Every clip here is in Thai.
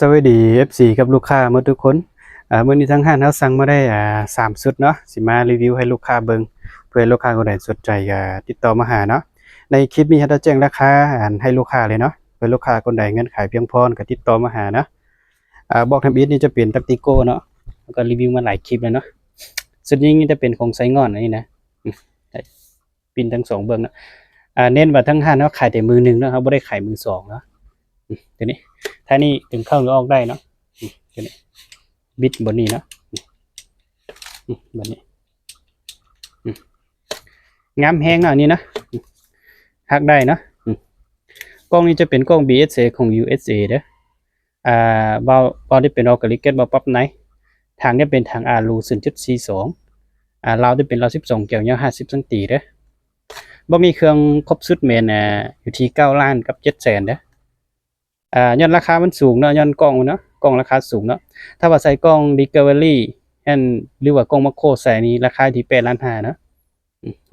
สวัสดี FC กับลูกค้าหมดทุกคนมื้อนี้ทางห้างเราสั่งมาได้3ชุดเนาะสิมารีวิวให้ลูกค้าเบิ่งเพื่อให้ลูกค้าคนใดสนใจก็ติดต่อมาหาเนาะในคลิปนี้เราจะแจ้งราคาให้ลูกค้าเลยเนาะเพื่อลูกค้าคนใดเงินขายเพียงพอก็ติดต่อมาหานะบอกทำอิฐนี่จะเป็นตักติโก้เนาะแล้วก็รีวิวมาหลายคลิปแล้วเนาะสุดนี้จะเป็นของไซงอนอันนี้นะได้ปินทั้งสองเบิ่งเนาะเน้นว่าทั้งห้างเนาะขายแต่มือหนึงเนาะครับบ่ได้ขายมือสองเนาะตัวนี้ถ้านี่ถึงเข้าหรือออกได้เนาะตัวนี้บิดบนนี้เนาะบนนี้งามแห้งเนาะอันนี้นะหักได้เนาะกล้องนี้จะเป็นกล้อง BSA ของ USA เด้อเบาได้เป็นออร์แกนิกเกตเบาปั๊บไหนทางนี้เป็นทางอารู0.42เราได้เป็นเรา12เกี่ยวยาว50ซนเด้อบ่มีเครื่องครบสุดแม่นอยู่ที่9ล้านกับ7แสนเด้อยอดราคามันสูงเนาะยอดกล้องเนาะกล้องราคาสูงเนาะถ้าว่าใส่กล้อง Discovery หรือว่ากล้อง Macro ใส่นี้ราคาที่8.5 ล้านเนาะ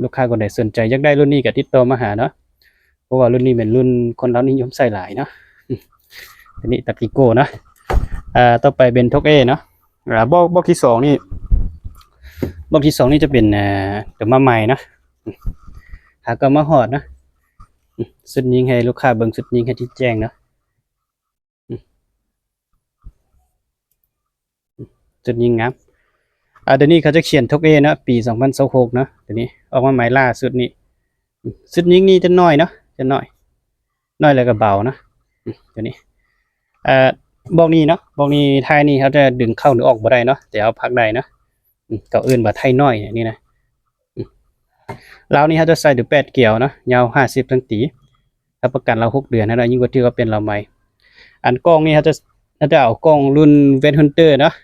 ลูกค้าคนใดสนใจอยากได้รุ่นนี้ก็ติดต่อมาหาเนาะเพราะว่ารุ่นนี้เป็นรุ่นคนเรานิยมใส่หลายเนาะอันนี้ตักติโก้เนาะต่อไปเป็นทกเอเนาะบอกที่2นี่บอกที่2นี่จะเป็นเดี๋ยวมาใหม่เนาะหาก็มาฮอดเนาะสุดยิงให้ลูกค้าเบิ่งสุดยิงให้ที่แจ้งเนาะจุดยิงงับเดี๋ยวนี้เขาจะเขียนทกเอนะปี2026เนาะเดี๋ยวนี้ออกมาใหม่ล่าสุดนี้สุดยิงนี่จะน้อยเนาะจะน้อยแล้วก็เบานะเดี๋ยวนี้บอกนี้เนาะบอกนี้ไทยนี่เขาจะดึงเข้าหรือออกบ่ได้เนาะแต่เอาพักได้เนาะเก่าอื่นบ่ไทยน้อยนี่นะเรานี่เขาจะใส่ถึง8เกี่ยวเนาะยาว50ตั้งตีรับประกันเรา6เดือนนะยิ่งกว่าที่เขาเป็นเราใหม่อันกล้องนี่เขาจะเอากล้องรุ่นเวนฮันเตอร์เนาะ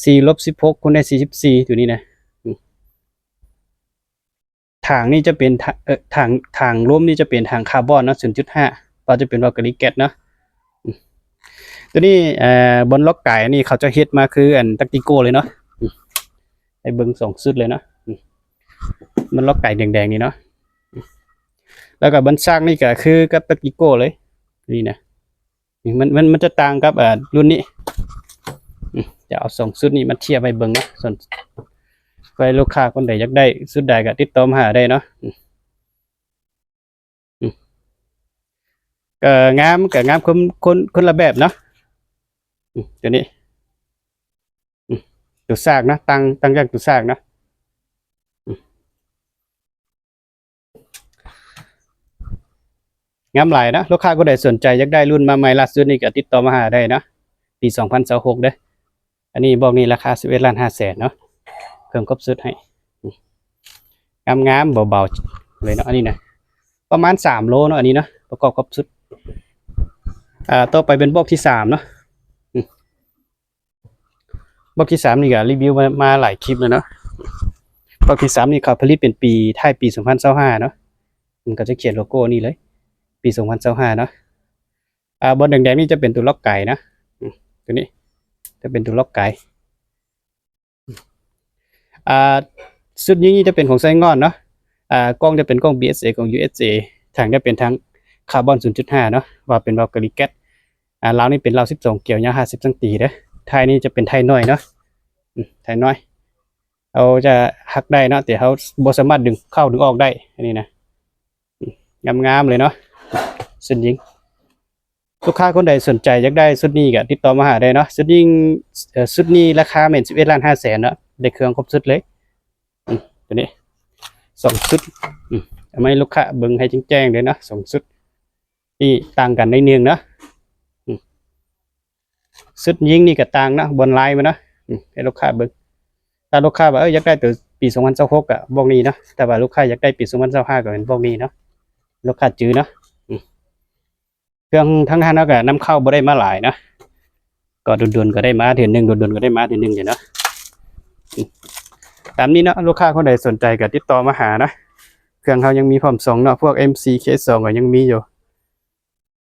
4-16คูณได้44ตัวนี้นะทางนี่จะเป็นทางร่วมนี่จะเป็นทางคาร์บอนเนาะ 0.5 ก็จะเป็นวาลกริเกตเนาะตัวนี้บนล็อกไก่นี่เขาจะเฮ็ดมาคืออันตักติโก้เลยเนาะให้เบิ่ง2ชุดเลยเนาะมันล็อกไก่แดงๆนี่เนาะแล้วก็บนซากนี่ก็คือกับตักติโก้เลยนี่นะมันจะต่างกับรุ่นนี้จะเอา2ชุดนี้มาเทียบไปเบิ่งเนาะส่วนใครลูกค้าคนใดอยากได้ชุดใดก็ติดต่อมาหาได้เนาะก็งามคนละแบบเนาะตัวนี้ตัวซากนะตั้งจากตัวซากนะงามหลายนะลูกค้าคนใดสนใจอยากได้รุ่นมาใหม่ล่าสุดนี่ก็ติดต่อมาหาได้นะปี2026เด้ออันนี้บอกนี่ราคา11.5 ล้านเนาะเครื่องครบสุดให้งามเบาๆเลยเนาะอันนี้นะประมาณ3โลเนาะอันนี้นะประกอบครบสุดต่อไปเป็นบอกที่3เนาะบอกที่3นี่ก็รีวิวมาหลายคลิปแล้วเนาะบอกที่3นี่เขาผลิตเป็นปีท้ายปี2025เนาะมันก็จะเขียนโลโก้นี่เลยปี2025เนาะบนแดงๆนี่จะเป็นตัวล็อกไก่นะตัวนี้จะเป็นตัวล็อกไก่ชุดนี้จะเป็นของไซงอนเนาะกล้องจะเป็นกล้อง BSA ของ USA ทางจะเป็นทางคาร์บอน 0.5 เนาะว่าเป็นวาลกริเกตเรานี่เป็นเรา12เกี่ยวยาว50ซนเด้อไทยนี่จะเป็นไทยน้อยเนาะไทยน้อยเราจะหักได้เนาะแต่เขาบ่สามารถดึงเข้าดึงออกได้อันนี้นะงามเลยเนาะสุดยิงลูกค้าคนใดสนใจอยากได้ชุดนี้ก็ติดต่อมาหาได้เนาะชุดนี้ราคาเป็น11.5 ล้านเนาะได้เครื่องครบชุดเลยตัวนี้2ชุดทำให้ลูกค้าเบิ่งให้แจ้งเลยเนาะ2ชุดที่ต่างกันในเนืองเนาะชุดยิงนี่ก็ต่างนะบนลายมันนะให้ลูกค้าเบิ่งถ้าลูกค้าว่าอยากได้ตัวปี2026ก็บอกนี้เนาะแต่ว่าลูกค้าอยากได้ปี2025ก็เป็นบอกนี้เนาะลูกค้าจื้อเนาะเครื่องทั้งห้าเนาะก็นำเข้าบ่ได้มาหลายนะก็ดุนๆก็ได้มาเดือนนึงดุนๆก็ได้มาเดือนนึงอยู่เนาะตามนี้เนาะลูกค้าคนใดสนใจก็ติดต่อมาหานะเครื่องเขายังมีพร้อมส่งเนาะพวก MC K2 ก็ยังมีอยู่